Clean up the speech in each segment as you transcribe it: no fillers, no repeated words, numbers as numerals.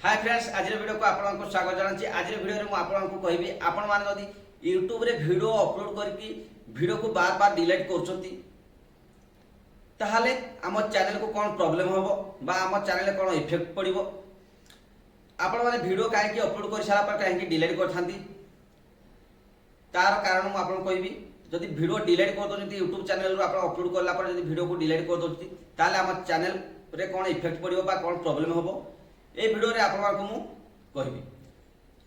Hi friends, आज video को आपको स्वागत जनाची। आज वीडियो में आपको कहबी आपण माने जदी यूट्यूब रे वीडियो अपलोड करके वीडियो को बार बार डिलीट करछंती ताहाले आम चैनल को कौन प्रॉब्लम होबो बा आम चैनल कौन इफेक्ट पड़िबो। आपण माने वीडियो काहे कि अपलोड कर सारा पर काहे कि डिलीट करथांती तार कारण मु आपन कहबी। जदी वीडियो डिलीट कर दो जदी यूट्यूब चैनल रो आपण अपलोड करला पर जदी वीडियो को डिलीट कर दोती ताहाले आम चैनल रे कौन इफेक्ट पड़िबो बा कौन प्रॉब्लम होबो ए वीडियो रे आपण मु कहबी।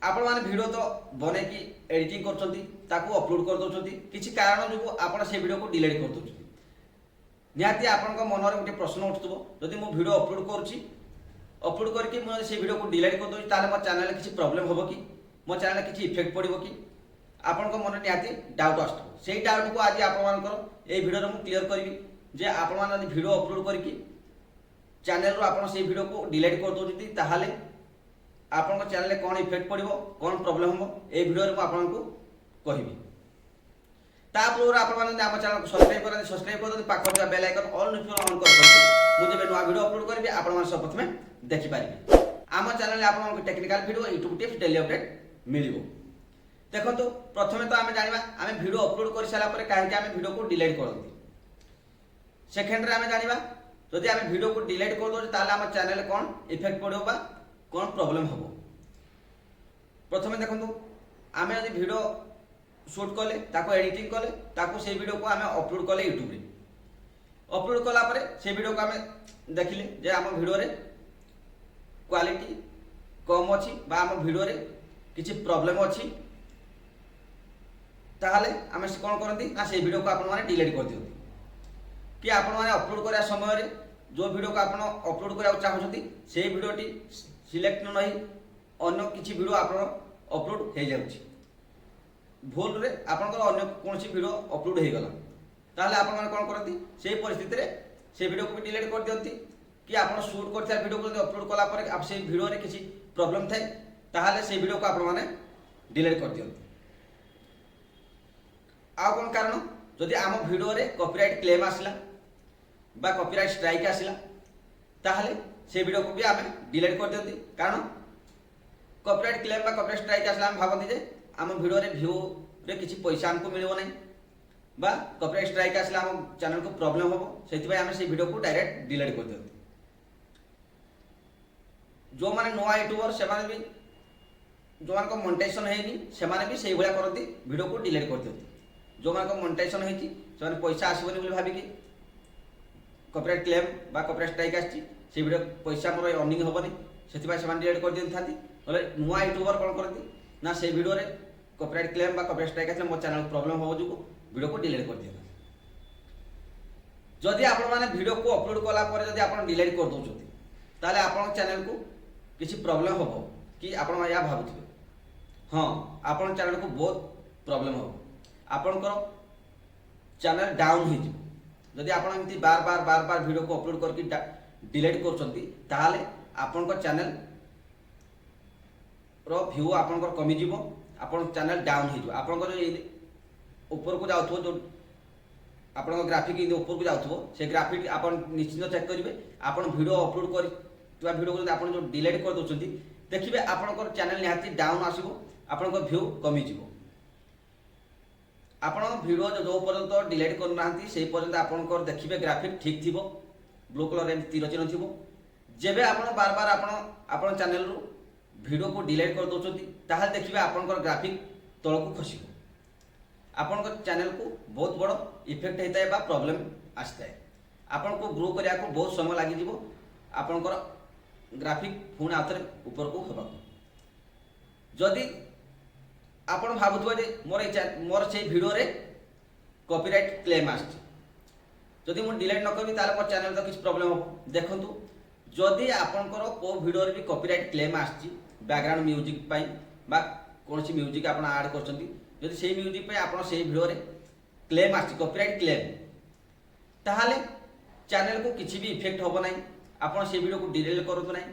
आपण माने वीडियो तो बने की एडिटिंग करछंती ताकू अपलोड कर दोछंती किछि कारण जो आपण से वीडियो को डिलीट कर दोछंती निहाती आपण को मन रे गोटे प्रश्न उठतबो जदी मु वीडियो अपलोड करछि अपलोड करके मु से वीडियो को डिलीट कर दोछि ताले मो चैनल किछि प्रॉब्लम होबो कि मो चैनल किछि इफेक्ट पड़िबो कि आपण को मन निहाती डाउट आस्तबो। सेही डाउट को आज आपण मानकर ए वीडियो रे मु क्लियर करबी जे आपण मान वीडियो अपलोड करके चैनल रो आपण से वीडियो को डिलीट कर दोछि ताहाले आपण चैनल कौन इफेक्ट पड़िबो कौन प्रॉब्लम हो ए वीडियो रे मु आपण को कहबी। तापर आपण माने हम चैनल को सब्सक्राइब कर पाखर bell icon all notification on कर मु जेबे नवा वीडियो अपलोड करबी आपण मान सब प्रथमे देखि पारिबे। आम चैनल आपण को technical video YouTube tips daily update मिलिबो। देखो प्रथमे तो आमे जानिबा आमे वीडियो अपलोड कर साला पर काहे कि आमे वीडियो को डिलीट करंती। सेकंड रे आमे जानिबा जदि आमे वीडियो को डिलीट कर दो ताले आम चैनल कौन इफेक्ट पड़ो बा कौन प्रॉब्लम होबो। प्रथमे देखंतु आमे यदि वीडियो शूट कले ताको एडिटिंग कले ताको से वीडियो को आमे अपलोड कले यूट्यूब रे अपलोड कला परे से वीडियो को आमे देखिले जे आम वीडियो रे क्वालिटी कम अछि बा आम वीडियो रे किछि प्रॉब्लम अछि ताहाले आमे से कोन करंती ना से वीडियो को आपण माने डिलीट कर दियंती कि आपण माने अपलोड करा समय रे जो वीडियो को आपण अपलोड करा चाहउछंती से वीडियोटी सिलेक्ट न नहीं अन्य किछि वीडियो आपण अपलोड हे जाउछि भूल रे आपनकर अन्य कोनसी वीडियो अपलोड हे गला ताहाले आपण माने कोन करंती से परिस्थिति रे से वीडियो को डिलीट कर दियंती कि आपण शूट करथा वीडियो को अपलोड कला पर आप से वीडियो रे किछि प्रॉब्लम थाए ताहाले से वीडियो को आपण माने डिलीट कर दियंती। आ कोन कारण जदि आम वीडियो रे कॉपीराइट क्लेम आसला बा कॉपीराइट स्ट्राइक आसला ताहाले से वीडियो को भी आम डिलीट कर दियंती। कारण कॉपीराइट क्लेम बा कॉपीराइट स्ट्राइक आसला हम भाबंती जे आम वीडियो रे व्यू रे किछि पैसा हमको मिलबो नै बा कॉपीराइट स्ट्राइक आसला हम चैनल को प्रॉब्लम होबो सेति भाई आम से वीडियो को डायरेक्ट डिलीट कर दियंती। जो माने नोआ यूट्यूबर से माने भी जो मान को मोनेटाइजेशन हेनी से माने भी सेही भला करंती वीडियो को डिलीट कर दियंती। जो मान को मोनेटाइजेशन हेची से माने पैसा आसीबोनी बोली भाबी कि कॉपीराइट क्लेम बा कॉपीराइट स्ट्राइक आछि से वीडियो पैसा मोर अर्निंग होबनी सेति भाई से माने डिलीट कर दियंती। बोले नुआ यूट्यूबर कोन करती ना से वीडियो रे कॉपीराइट क्लेम बा कॉपीराइट स्ट्राइक आछले मो चैनल प्रॉब्लम हो जुको वीडियो को डिलीट कर दियंती। जदि आपण माने वीडियो को अपलोड कला पर जदि आपण डिलीट कर दोछथि ताले आपण चैनल को किछि प्रॉब्लम होबो कि आपण या भाबुथिबे हां आपण चैनल को बहुत प्रॉब्लम होबो आपनकर चैनल डाउन हो जब जदि आपण एमती बार बार बार बार वीडियो को अपलोड करके डिलीट करछंती ताहाले आपनकर चैनल रो व्यू आपनकर कमी जीवो आपन चैनल डाउन हो आपनकर ऊपर को जाउथो जो आपन ग्राफिक इन ऊपर को जाउथो से ग्राफिक आपन निश्चित चेक करिवे आपन वीडियो अपलोड करी तो वीडियो को आपन जो डिलीट कर दोछंती देखिबे आपनकर चैनल निहाती डाउन आसीबो आपनकर व्यू कमी जीवो। आपण वीडियो जो पर्यंत डिलीट करना से पर्यंत आपनकर देखिबे ग्राफिक ठीक थिबो ब्लू कलर एम तीर चिन्ह थिबो जेबे आपण बार बार आपण चैनल रो वीडियो को डिलीट कर दोछंती ताहाल देखिबे आपनकर ग्राफिक तळको खसिबो आपनकर चैनल को बहुत बड़ इफेक्ट हेताय बा प्रॉब्लम आस्ताय आपण को ग्रो करिया को बहुत समय लागि जिवो आपनकर ग्राफिक पुणी आउथरे ऊपर को होबा जदी आपण भाबुथबो जे मोर से वीडियो रे कॉपीराइट क्लेम आछि जदि मु डिलीट न करबी ताले मोर चैनल तो किछ प्रॉब्लम हो। देखंतु जदि आपनकर को वीडियो रे भी कॉपीराइट क्लेम आछि बैकग्राउंड म्यूजिक पई बा कोनसी म्यूजिक आपण ऐड करछंती जदि सेही म्यूजिक पे आपण सेही वीडियो रे क्लेम आछि कॉपीराइट क्लेम ताहाले चैनल को किछि भी इफेक्ट होबो नै आपण से वीडियो को डिलीट करतो नै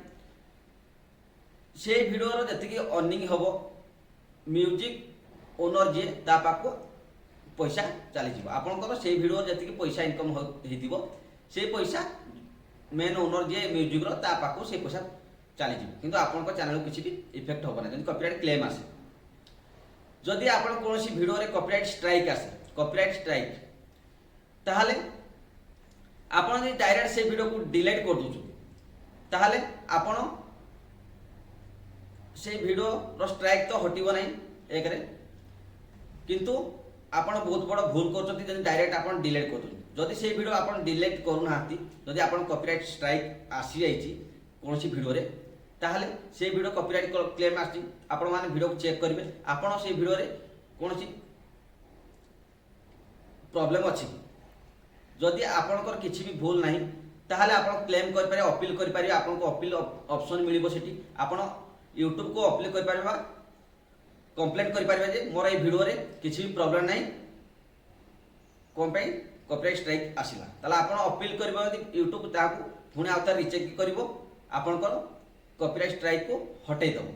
से वीडियो रो जति कि अर्निंग होबो म्यूजिक ओनर जे ता पाको पैसा चली जीव आपनकर से वीडियो जति पैसा इनकम हेतिबो से पैसा मेन ओनर जे म्यूजिक रो ता पाको से पैसा चलीज कि आप चैनल किसी भी इफेक्ट हम ना जब कॉपीराइट क्लेम आसे जदि आप कौन भिडियो रे कॉपीराइट स्ट्राइक आसे कॉपीराइट स्ट्राइक ताहले आपण जदि डायरेक्ट से वीडियो को डिलीट कर दउछु ताहले आपण से वीडियो रो स्ट्राइक तो हटिबो नै एक रे किंतु आपण बहुत बड़ भूल करछथि जदि डायरेक्ट आपण डिलीट कर दउछु जदि से वीडियो आपण डिलीट करू नाहंती जदि आपण कॉपीराइट स्ट्राइक आसी जाईची कौन वीडियो रे ताहले से वीडियो कॉपीराइट क्लेम आसी आपण माने वीडियो को चेक करिवे आपण से वीडियो रे कौन प्रॉब्लम अछि जदि आपनकर किछि भी भूल नाही ताहले आपण क्लेम कर पारे अपील कर पारे आपन को अपील ऑप्शन मिलिबो सेठी आपण YouTube को अपील कर पारबा कंप्लेंट कर पारबा जे मोर ए वीडियो रे किछि भी प्रॉब्लम नाही कोन पई कॉपीराइट स्ट्राइक आसिला ताला आपण अपील करबो यदि YouTube ताकू पुणी आवता रिचेक करिवो आपनकर कॉपीराइट स्ट्राइक को हटै दबो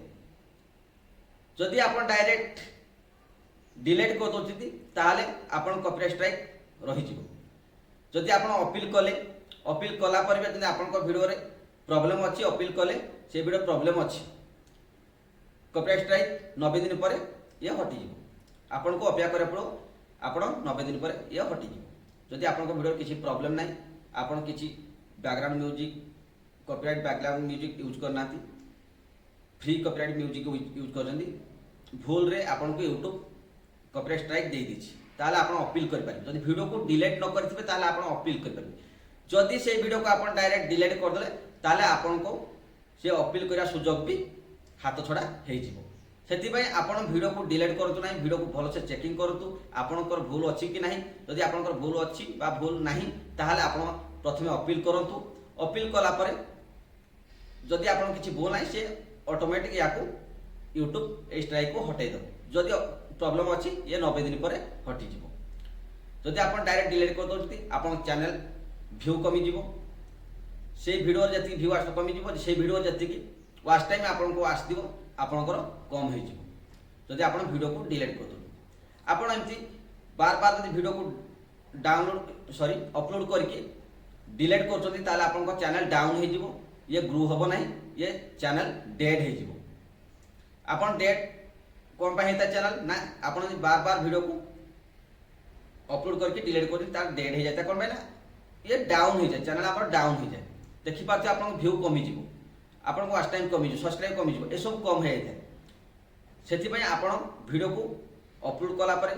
जदि आपण डायरेक्ट डिलीट कर दोछथि ताले आपण कॉपीराइट स्ट्राइक रहि जिवो जदि आपण अपील कले अपील कला पर जदि आपण वीडियो रे प्रॉब्लम अछि अपील कले से वीडियो प्रॉब्लम अछि कॉपीराइट स्ट्राइक 90 दिन पर ये हटि जिवो आपण को अपेक्षा करे पड़ो आपण 90 दिन पर ये हटि जिवो जदि आपण वीडियो किछि प्रॉब्लम नाही आपण किछि background music copyright background music use करना फ्री कॉपीराइट म्यूजिक यूज कर भूल रे आपण को यूट्यूब कॉपीराइट स्ट्राइक दे दीची ताले आपण अपील कर पारे जदि वीडियो को डिलीट न करथिबे ताले आपण अपील कर पारे जदि से वीडियो को आपण डायरेक्ट डिलीट कर देले ताले आपण को से अपील करिया सुजोग भी हाथ छड़ा हे जिवो सेति पई आपण वीडियो को डिलीट करतु नाही वीडियो को भलो से चेकिंग करतु आपनकर भूल अछि कि नाही जदि आपनकर भूल अछि बा भूल नाही ताले आपण प्रथमे अपील करंतु अपील कला परे जदि आपण किछि भूल नाही से ऑटोमेटिक याकू YouTube ए स्ट्राइक को हटाई दो जदि प्रॉब्लम अछि ये 90 दिन पर हटि जिवो जदि आपण डायरेक्ट डिलीट कर दोछथि आपण चैनल व्यू कमी जिवो से वीडियो जति व्यू आस कमी जिवो से वीडियो जति की वाच टाइम आपण को आस दिवो आपनकर कम हे जिवो जदि आपण वीडियो को डिलीट कर दो आपण एमती बार बार जदि वीडियो को डाउनलोड सॉरी अपलोड करके डिलीट करछथि ताले आपण को चैनल डाउन हे जिवो ये ग्रो हबो नाही ये चैनल डेड हे जिवो आपण डेड कौन पाए हेता चैनल ना आपण बार बार वीडियो को अपलोड करके डिलीट कर तार डेड हो जाता कौन पाए ना ये डाउन हो जाए चैनल आपण डाउन हो जाए देखि पाछे आपण व्यू कमी जिवो आपण को वाच टाइम कमी जिवो सब्सक्राइब कमी जिवो ए सब कम हे जाए सेति पई आपण वीडियो को अपलोड कला परे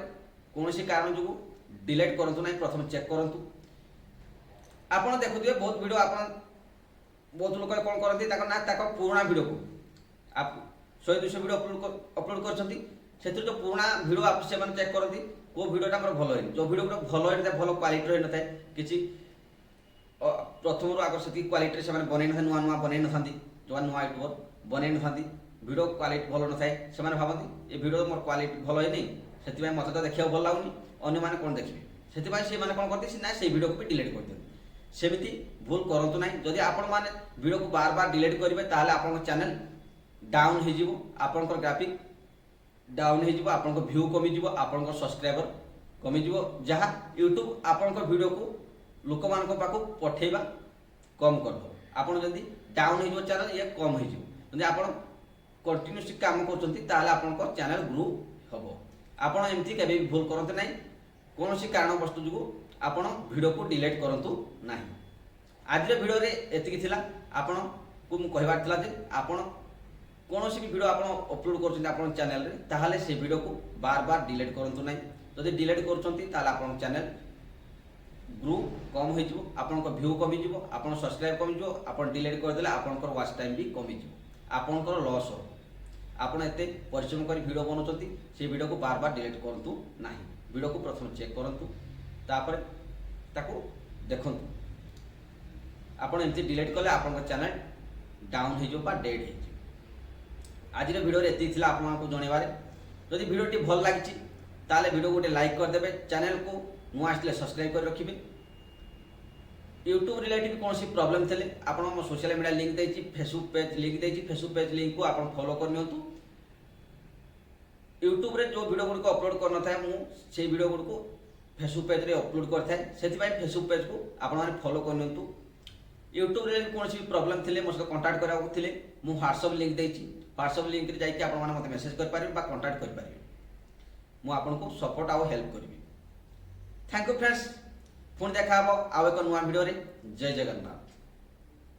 कोनोसी कारण जो डिलीट करंतु नाही प्रथम चेक करंतु आपण देखुदिबे बहुत वीडियो आपण बहुत लोक कौन करती ना पुराना वीडियो को आप 100-200 वीडियो अपलोड करछंती सेतिर जो पुराना वीडियो आप से माने चेक करती को वीडियोटा हमर भलो है जो वीडियो भलो है भलो क्वालिटी रही नथाय किछि प्रथम आगर से क्वालिटी से माने बनै न नुआ नुआ बनै नथांती जो नुआ यूट्यूबर बनै नथांती वीडियो क्वालिटी भलो नथाय से माने भाबंती ए वीडियो मोर क्वालिटी भलो है नै सेति पय मते तो देखिया भल लागुनी अन्य माने कोन देखिबे सेति पय से माने कोन करती ना से वीडियो को भी डिलीट कर दियौ सेमिति भूल करंतु नाही जदि आपण माने वीडियो को बार बार डिलीट करिवे ताले आपण चैनल डाउन हे जिवो आपण ग्राफिक डाउन हे जिवो आपण व्यू कमी जिवो आपण सब्सक्राइबर कमी जिवो जहा YouTube आपण वीडियो को लोक मान को पाको पठेबा कम करबो आपण जदि डाउन हे जिवो चैनल ये कम हे जिवो जदि आपण कंटीन्यूअसली काम करचंती ताले आपण चैनल ग्रो हबो आपण एमती केबे भूल करंतु नाही कोनोसी कारण वस्तु जुगो आपण वीडियो को डिलीट करंतु नाही आज वीडियो रे एतिकी थिला आपण को मु कहबार थिला जे आपण कोनोसी भी वीडियो आपण अपलोड करछन आपण चैनल रे ताहाले से वीडियो को बार बार डिलीट करंतु नाही जदि डिलीट करछंती ताहाले आपण चैनल ग्रो कम होई जिवो आपण को व्यू कमी जिवो आपण सब्सक्राइब कमी जिवो आपण डिलीट कर देले आपण को वाच टाइम भी कमी जिवो आपण को लॉस हो आपण एते परिश्रम करी वीडियो बनौछंती से वीडियो को बार बार डिलीट करंतु नाही वीडियो को प्रथम चेक करंतु तापर ताको देखंतु आपण एमती डिलीट कले आपण चैनल डाउन हो बा डेड हो आज वीडियो एति थिला आपण को जणेबारे जदि वीडियोटी भल लागिछि ताले वीडियो गोटे लाइक कर देबे चैनल को नु आसले सब्सक्राइब कर रखिबे यूट्यूब रिलेटेड कौन सी प्रॉब्लम थे आप सोशल मीडिया लिंक देछि फेसबुक पेज लिंक देछि फेसबुक पेज लिंक को आप फॉलो कर नियंतु यूट्यूब रे जो वीडियो गुड को अपलोड कर न था मु से वीडियो गुड को फेसबुक पेज रे अपलोड कर थाए सेति पई फेसबुक पेज को आपण माने फॉलो कर नियंतु यूट्यूब रे कौन प्रॉब्लम थिले मो सहित कांटेक्ट करा थिले मु व्हाट्सएप लिंक देछि व्हाट्सएप लिंक रे जाई कि आपण माने मते मेसेज कर पारिबे बा कांटेक्ट कर पारिबे मु आपन को सपोर्ट आ हेल्प करबी। थैंक यू फ्रेंड्स, पुणी देखा आउ एक नुआ वीडियो रे। जय जगन्नाथ।